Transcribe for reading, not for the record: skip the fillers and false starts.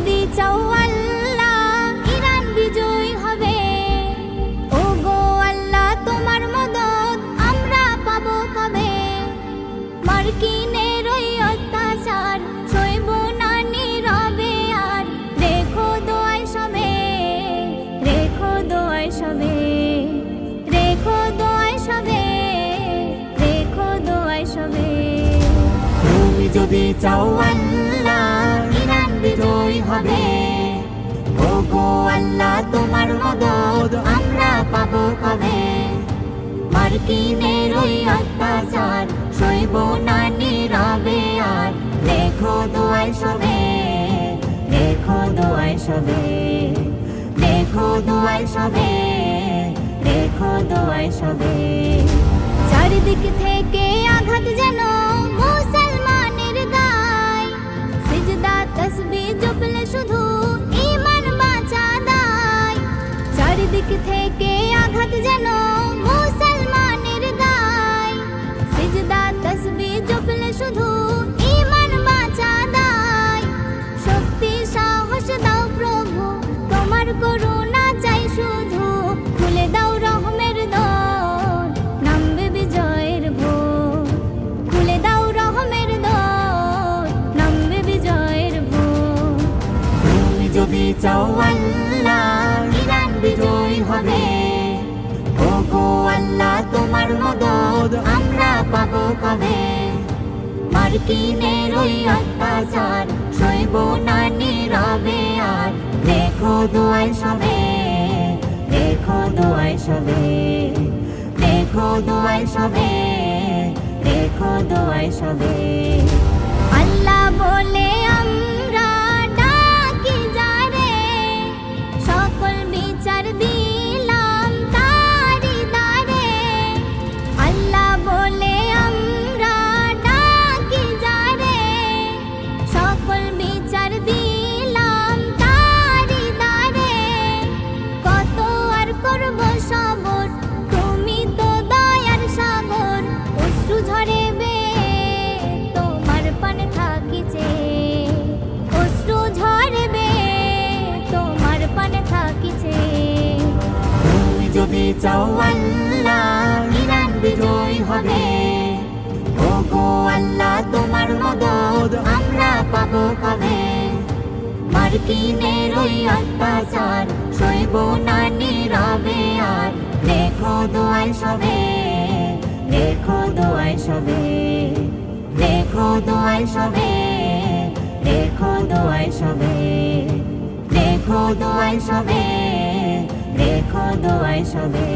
যদি চাও আল্লাহ ইরান বিজয় হবে। ও গো আল্লাহ তোমার মদদ আমরা পাবো কবে? মার্কিনের ওই অত্যাচার সইব না নীরবে আর। রেখো দোয়ায় সবে, রেখো দোয়ায় সবে, রেখো দোয়ায় সবে, রেখো দোয়ায় সবে। তুমি যদি চাও আল্লাহ ইরান বিজয় হবে। ও গো আল্লাহ তোমার মদদ আমরা পাবো কবে? মার্কিনের ওই অত্যাচার সইব না নীরবে আর। রেখো দোয়ায় সবে, রেখো দোয়ায় সবে, রেখো দোয়ায় সবে, রেখো দোয়ায় সবে। চারিদিক থেকে আঘাত যেন মুসলমানের গায়। সিজদা তসবিহ জপলে শুধু ঈমান বাঁচা দায়। চারিদিক থেকে আঘাত যেন মুসলমানের গায়। সিজদা তসবিহ জপলে শুধু ঈমান বাঁচা দায়। শক্তি সাহস দাও প্রভু তোমার করুণা চাই শুধু। খুলে দাও রহমের দর নামবে বিজয়ের ভোর। খুলে দাও রহমের দর নামবে বিজয়ের ভোর। তুমি যদি চাও আল্লাহ ইরান বিজয় হবে। ও গো আল্লাহ তোমার মদদ আমরা পাবো কবে? মার্কিনের ওই অত্যাচার সইব না নীরবে আর। রেখো দোয়ায় সবে, রেখো দোয়ায় সবে, রেখো দোয়ায় সবে, রেখো দোয়ায় সবে। আল্লাহ বলে আমরা ডাকি যারে, সকল বিচার দিলাম তারি দ্বারে। আল্লাহ বলে আমরা ডাকি যারে, সকল বিচার দিলাম তারি দ্বারে। কত আর করব সবর তুমি তো দয়ার সাগর। অশ্রু ঝরেবে তোমার পানে থাকিছে, অশ্রু ঝরবে তোমার পানে থাকিছে। তুমি যদি চাও আল্লাহ ইরান বিজয় হবে। ও গো আল্লাহ তোমার মদদ আমরা পাবো কবে? মার্কিনের ওই অত্যাচার সইব না নীরবে আর। রেখো দোয়ায় সবে, রেখো দোয়ায় সবে, রেখো দোয়ায় সবে, রেখো দোয়ায় সবে, রেখো দোয়ায় সবে, রেখো দোয়ায় সবে।